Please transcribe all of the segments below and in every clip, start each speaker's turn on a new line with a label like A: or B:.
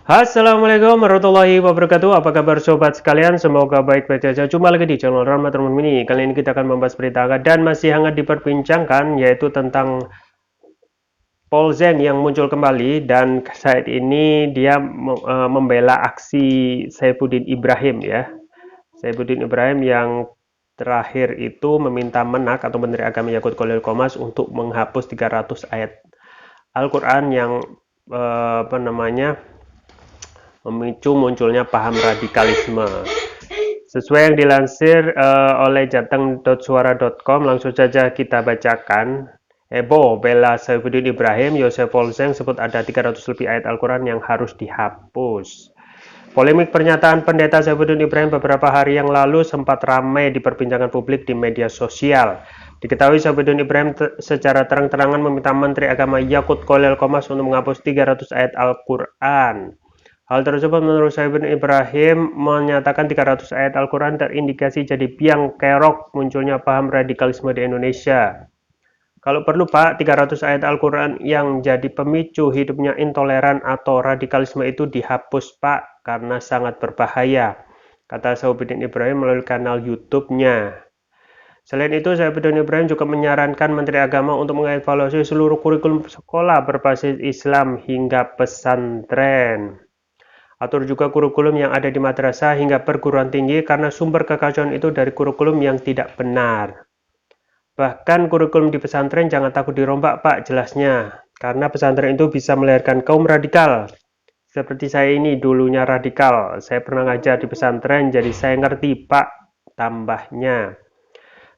A: Assalamualaikum warahmatullahi wabarakatuh. Apa kabar sobat sekalian? Semoga baik-baik saja. Jumpa lagi di channel Rahmat Rumah Mini. Kali ini kita akan membahas berita hangat dan masih hangat diperbincangkan, yaitu tentang Paul Zeng yang muncul kembali dan saat ini dia membela aksi Saifuddin Ibrahim ya. Saifuddin Ibrahim yang terakhir itu meminta Menak atau Menteri Agama Yakut Kolil Komas untuk menghapus 300 ayat Al-Quran yang apa namanya memicu munculnya paham radikalisme. Sesuai yang dilansir oleh jateng.suara.com, langsung saja kita bacakan. Heboh, bela Saifuddin Ibrahim, Yosef Polzeng sebut ada 300 lebih ayat Al-Quran yang harus dihapus. Polemik pernyataan pendeta Saifuddin Ibrahim beberapa hari yang lalu sempat ramai diperbincangkan publik di media sosial. Diketahui Saifuddin Ibrahim secara terang-terangan meminta Menteri Agama Yakut Kolil Komas untuk menghapus 300 ayat Al-Quran. Hal tersebut menurut Saifuddin Ibrahim menyatakan 300 ayat Al-Quran terindikasi jadi biang kerok munculnya paham radikalisme di Indonesia. Kalau perlu Pak, 300 ayat Al-Quran yang jadi pemicu hidupnya intoleran atau radikalisme itu dihapus Pak, karena sangat berbahaya, kata Saifuddin Ibrahim melalui kanal YouTube-nya. Selain itu, Saifuddin Ibrahim juga menyarankan Menteri Agama untuk mengevaluasi seluruh kurikulum sekolah berbasis Islam hingga pesantren. Atur juga kurikulum yang ada di madrasah hingga perguruan tinggi karena sumber kekacauan itu dari kurikulum yang tidak benar. Bahkan kurikulum di pesantren jangan takut dirombak Pak, jelasnya. Karena pesantren itu bisa melahirkan kaum radikal. Seperti saya ini dulunya radikal. Saya pernah ngajar di pesantren, jadi saya ngerti Pak, tambahnya.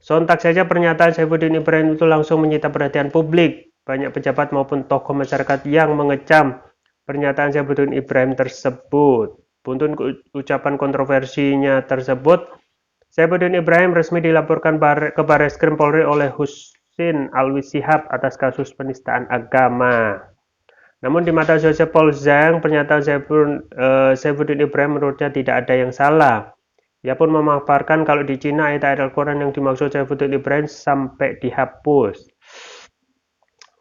A: Sontak saja pernyataan Saifuddin Ibrahim itu langsung menyita perhatian publik. Banyak pejabat maupun tokoh masyarakat yang mengecam pernyataan Saifuddin Ibrahim tersebut. Buntut ucapan kontroversinya tersebut, Saifuddin Ibrahim resmi dilaporkan ke Barreskrim Polri oleh Husin Alwi Shihab atas kasus penistaan agama. Namun di mata Joseph Polzeng, pernyataan Saifuddin Ibrahim menurutnya tidak ada yang salah. Ia pun memaparkan kalau di Cina ayat-ayat Al-Quran yang dimaksud Saifuddin Ibrahim sampai dihapus.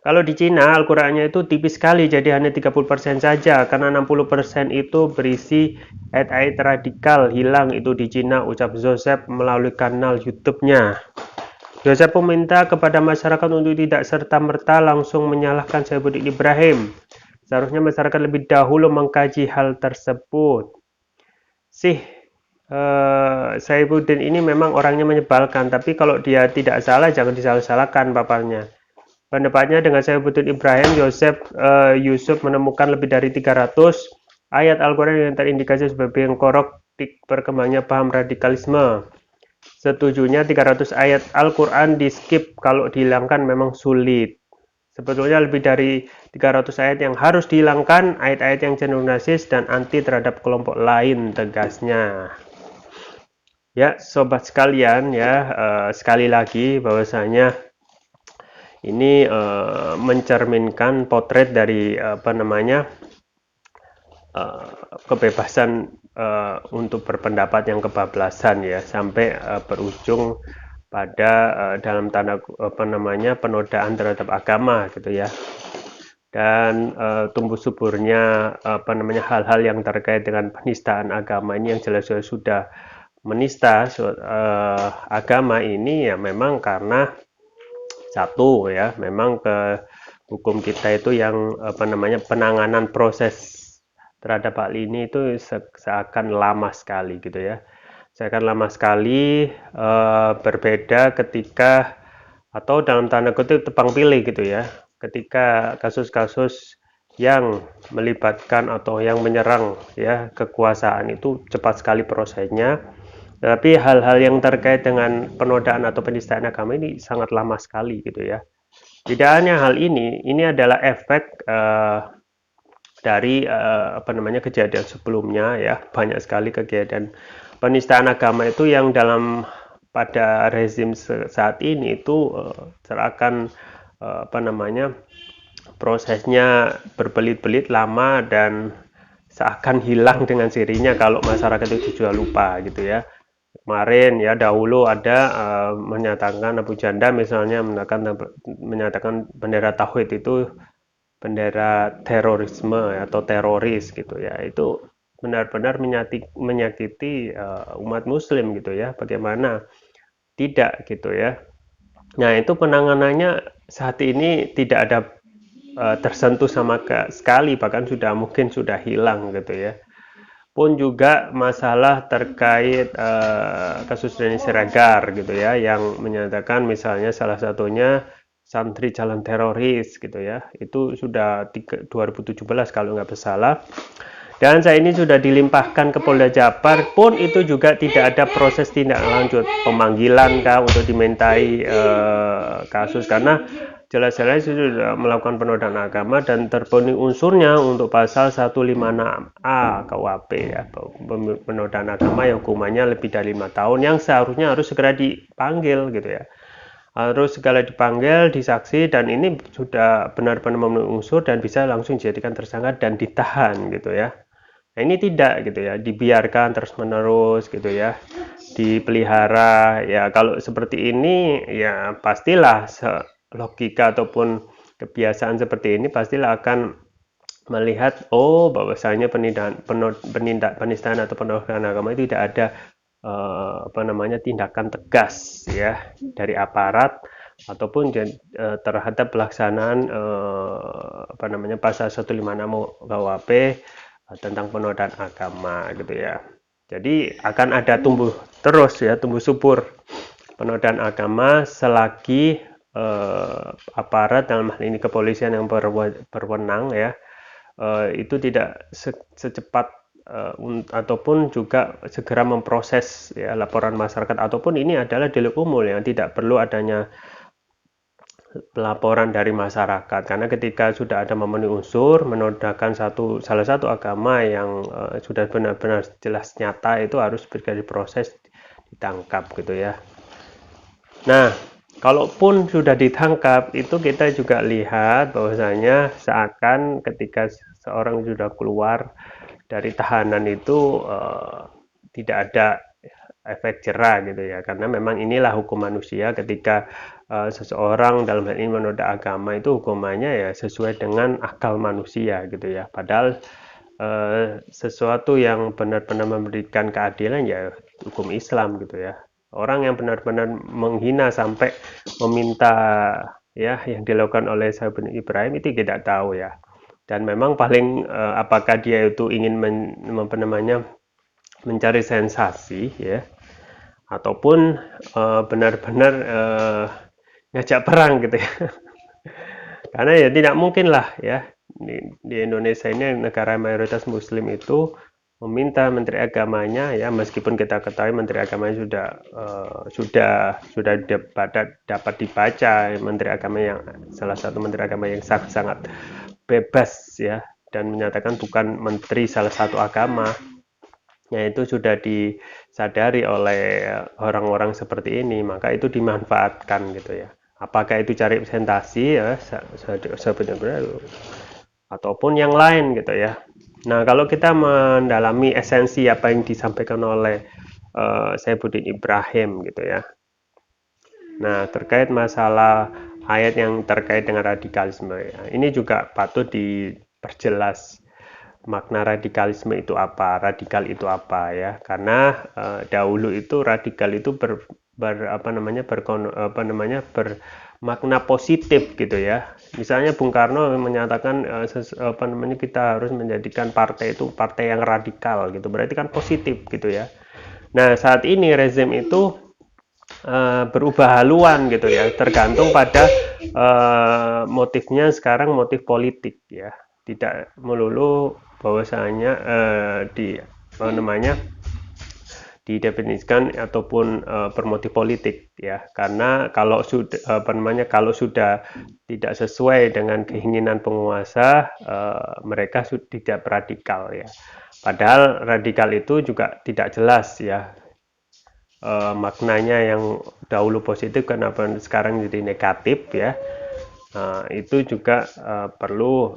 A: Kalau di Cina Al-Qurannya itu tipis sekali, jadi hanya 30% saja, karena 60% itu berisi ayat-ayat radikal hilang itu di Cina, ucap Joseph melalui kanal YouTube-nya. Joseph meminta kepada masyarakat untuk tidak serta-merta langsung menyalahkan Saifuddin Ibrahim. Seharusnya masyarakat lebih dahulu mengkaji hal tersebut. Saifuddin ini memang orangnya menyebalkan, tapi kalau dia tidak salah jangan disalah-salahkan paparnya. Pendapatnya dengan Saifuddin Ibrahim, Yusuf menemukan lebih dari 300 ayat Al-Quran yang terindikasi sebagai korok perkembangnya paham radikalisme. Setujunya 300 ayat Al-Quran di skip, kalau dihilangkan memang sulit. Sebetulnya lebih dari 300 ayat yang harus dihilangkan, ayat-ayat yang cenderung nasis dan anti terhadap kelompok lain, tegasnya. Ya, sobat sekalian ya, sekali lagi bahwasanya ini mencerminkan potret dari kebebasan untuk berpendapat yang kebablasan ya, sampai berujung pada dalam tanda penodaan terhadap agama gitu ya. Dan tumbuh suburnya hal-hal yang terkait dengan penistaan agama ini yang jelas-jelas sudah menista agama ini ya, memang karena satu ya, memang ke hukum kita itu yang penanganan proses terhadap hal ini itu seakan lama sekali gitu ya, seakan lama sekali, berbeda ketika atau dalam tanda kutip tebang pilih gitu ya, ketika kasus-kasus yang melibatkan atau yang menyerang ya kekuasaan itu cepat sekali prosesnya. Tapi hal-hal yang terkait dengan penodaan atau penistaan agama ini sangat lama sekali gitu ya. Tidak hanya hal ini adalah efek dari kejadian sebelumnya ya. Banyak sekali kejadian penistaan agama itu yang pada rezim saat ini itu seakan prosesnya berbelit-belit lama dan seakan hilang dengan sirinya kalau masyarakat itu sudah lupa gitu ya. Kemarin ya, dahulu ada menyatakan Abu Janda misalnya menyatakan bendera tauhid itu bendera terorisme atau teroris gitu ya, itu benar-benar menyakiti umat muslim gitu ya, bagaimana tidak gitu ya. Nah, itu penanganannya saat ini tidak ada tersentuh sama sekali, bahkan mungkin sudah hilang gitu ya. Pun juga masalah terkait kasus Denny Siregar gitu ya, yang menyatakan misalnya salah satunya santri calon teroris gitu ya, itu sudah 2017 kalau nggak bersalah. Dan saya ini sudah dilimpahkan ke Polda Jabar, pun itu juga tidak ada proses tindak lanjut pemanggilan kah untuk dimintai kasus, karena jelas-jelas sudah melakukan penodaan agama dan terpenuhi unsurnya untuk pasal 156A KUHP ya, penodaan agama yang hukumannya lebih dari 5 tahun, yang seharusnya harus segera dipanggil gitu ya, harus segala dipanggil, disaksi, dan ini sudah benar-benar memenuhi unsur dan bisa langsung dijadikan tersangka dan ditahan gitu ya. Nah, ini tidak gitu ya, dibiarkan terus-menerus gitu ya, dipelihara ya. Kalau seperti ini ya pastilah logika ataupun kebiasaan seperti ini pastilah akan melihat bahwasanya penistaan atau penodaan agama itu tidak ada tindakan tegas ya dari aparat ataupun terhadap pelaksanaan pasal 156 KUHP tentang penodaan agama gitu ya. Jadi akan ada tumbuh subur penodaan agama selagi aparat, dalam hal ini kepolisian yang berwenang ya, itu tidak secepat ataupun juga segera memproses ya laporan masyarakat, ataupun ini adalah delik umum yang tidak perlu adanya pelaporan dari masyarakat, karena ketika sudah ada memenuhi unsur menodaikan salah satu agama yang sudah benar-benar jelas nyata, itu harus segera diproses, ditangkap gitu ya. Nah, kalaupun sudah ditangkap, itu kita juga lihat bahwasanya seakan ketika seorang sudah keluar dari tahanan itu tidak ada efek jerah gitu ya, karena memang inilah hukum manusia. Ketika seseorang dalam hal ini menodai agama, itu hukumannya ya sesuai dengan akal manusia gitu ya, padahal sesuatu yang benar-benar memberikan keadilan ya hukum Islam gitu ya. Orang yang benar-benar menghina sampai meminta ya yang dilakukan oleh sahabat Ibrahim itu tidak tahu ya, dan memang paling apakah dia itu ingin mencari sensasi ya, ataupun benar-benar ngajak perang gitu ya. Karena ya tidak mungkin lah ya, di Indonesia ini negara mayoritas muslim itu meminta menteri agamanya ya, meskipun kita ketahui menteri agamanya sudah dapat dibaca, menteri agama yang salah satu menteri agama yang sangat bebas ya, dan menyatakan bukan menteri salah satu agama. Ya, itu sudah disadari oleh orang-orang seperti ini, maka itu dimanfaatkan gitu ya. Apakah itu cari sensasi ya sebenarnya, ataupun yang lain gitu ya. Nah, kalau kita mendalami esensi apa yang disampaikan oleh Saifuddin Ibrahim gitu ya. Nah, terkait masalah ayat yang terkait dengan radikalisme ya, ini juga patut diperjelas makna radikalisme itu apa, radikal itu apa ya, karena dahulu itu radikal itu bermakna positif gitu ya. Misalnya Bung Karno menyatakan kita harus menjadikan partai itu partai yang radikal gitu, berarti kan positif gitu ya. Nah, saat ini rezim itu berubah haluan gitu ya, tergantung pada motifnya. Sekarang motif politik ya, tidak melulu bahwasanya didefinisikan ataupun bermotif politik ya, karena kalau sudah tidak sesuai dengan keinginan penguasa, mereka tidak radikal ya, padahal radikal itu juga tidak jelas ya maknanya, yang dahulu positif kenapa sekarang jadi negatif ya. Itu juga perlu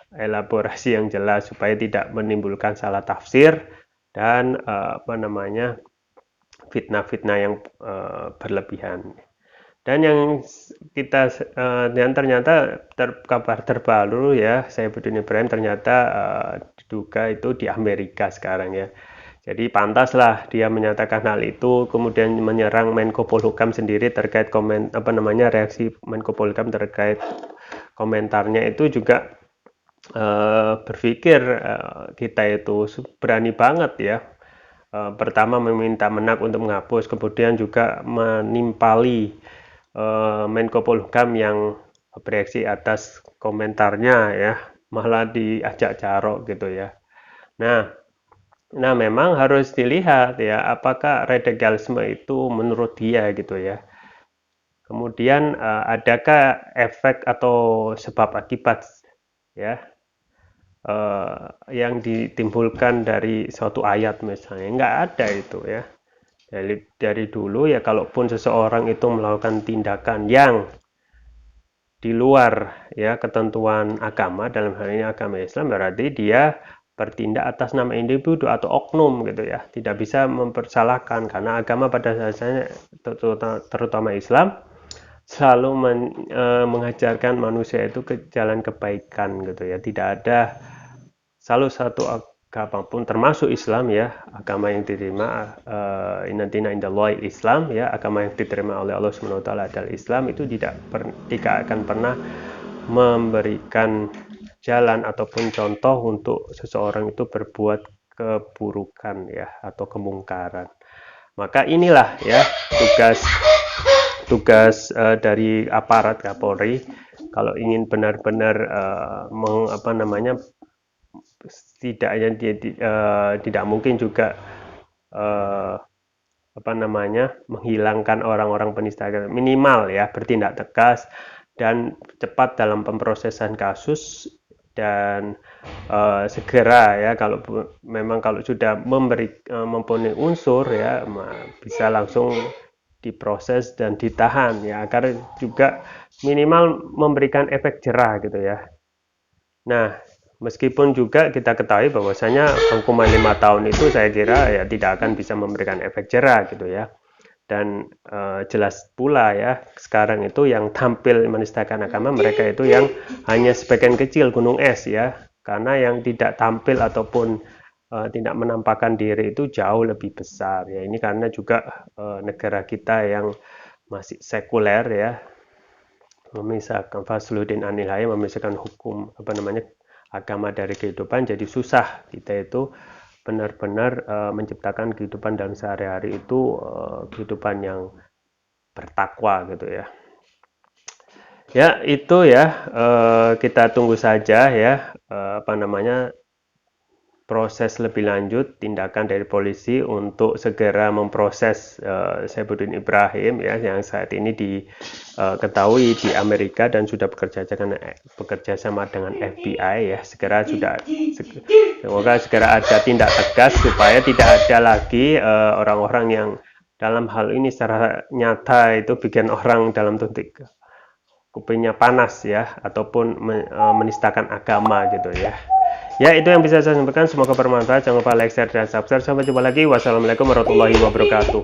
A: elaborasi yang jelas supaya tidak menimbulkan salah tafsir dan fitnah-fitnah yang berlebihan. Dan yang ternyata kabar terbaru ya, Saifuddin Ibrahim ternyata diduga itu di Amerika sekarang ya. Jadi pantaslah dia menyatakan hal itu, kemudian menyerang Menko Polhukam sendiri terkait reaksi Menko Polhukam terkait komentarnya itu juga berpikir kita itu berani banget ya. Pertama meminta Menak untuk menghapus, kemudian juga menimpali Menko Polhukam yang bereaksi atas komentarnya ya, malah diajak carok gitu ya. Nah, memang harus dilihat ya, apakah radikalisme itu menurut dia gitu ya. Kemudian adakah efek atau sebab akibat ya yang ditimbulkan dari suatu ayat misalnya? Nggak ada itu ya. Dari dulu ya, kalaupun seseorang itu melakukan tindakan yang di luar ya ketentuan agama, dalam hal ini agama Islam, berarti dia bertindak atas nama individu atau oknum gitu ya, tidak bisa mempersalahkan karena agama pada dasarnya terutama Islam selalu mengajarkan manusia itu ke jalan kebaikan gitu ya, tidak ada selalu satu agama pun termasuk Islam ya, agama yang diterima inna indallahi Islam ya, agama yang diterima oleh Allah Subhanahu wa taala adalah Islam, itu tidak akan pernah memberikan jalan ataupun contoh untuk seseorang itu berbuat keburukan ya atau kemungkaran. Maka inilah ya tugas dari aparat Kapolri kalau ingin benar-benar tidak mungkin juga menghilangkan orang-orang penista agama, minimal ya bertindak tegas dan cepat dalam pemrosesan kasus dan segera ya, kalau sudah mempunyai unsur ya bisa langsung diproses dan ditahan ya, agar juga minimal memberikan efek jerah gitu ya. Nah, meskipun juga kita ketahui bahwasanya hukuman 5 tahun itu saya kira ya tidak akan bisa memberikan efek jerah gitu ya. Dan jelas pula ya, sekarang itu yang tampil menistakan agama mereka itu yang hanya sebagian kecil gunung es ya, karena yang tidak tampil ataupun tidak menampakkan diri itu jauh lebih besar ya. Ini karena juga negara kita yang masih sekuler ya, memisahkan Fasluddin Anilai, memisahkan hukum agama dari kehidupan, jadi susah kita itu benar-benar menciptakan kehidupan dalam sehari-hari itu kehidupan yang bertakwa gitu ya. Ya itu ya, kita tunggu saja ya proses lebih lanjut tindakan dari polisi untuk segera memproses Saifuddin Ibrahim ya, yang saat ini diketahui di Amerika dan sudah bekerja sama dengan FBI ya. Semoga segera ada tindak tegas supaya tidak ada lagi orang-orang yang dalam hal ini secara nyata itu bikin orang dalam titik kupingnya panas ya, ataupun menistakan agama gitu ya. Ya, itu yang bisa saya sampaikan, semoga bermanfaat. Jangan lupa like, share, dan subscribe. Sampai jumpa lagi. Wassalamualaikum warahmatullahi wabarakatuh.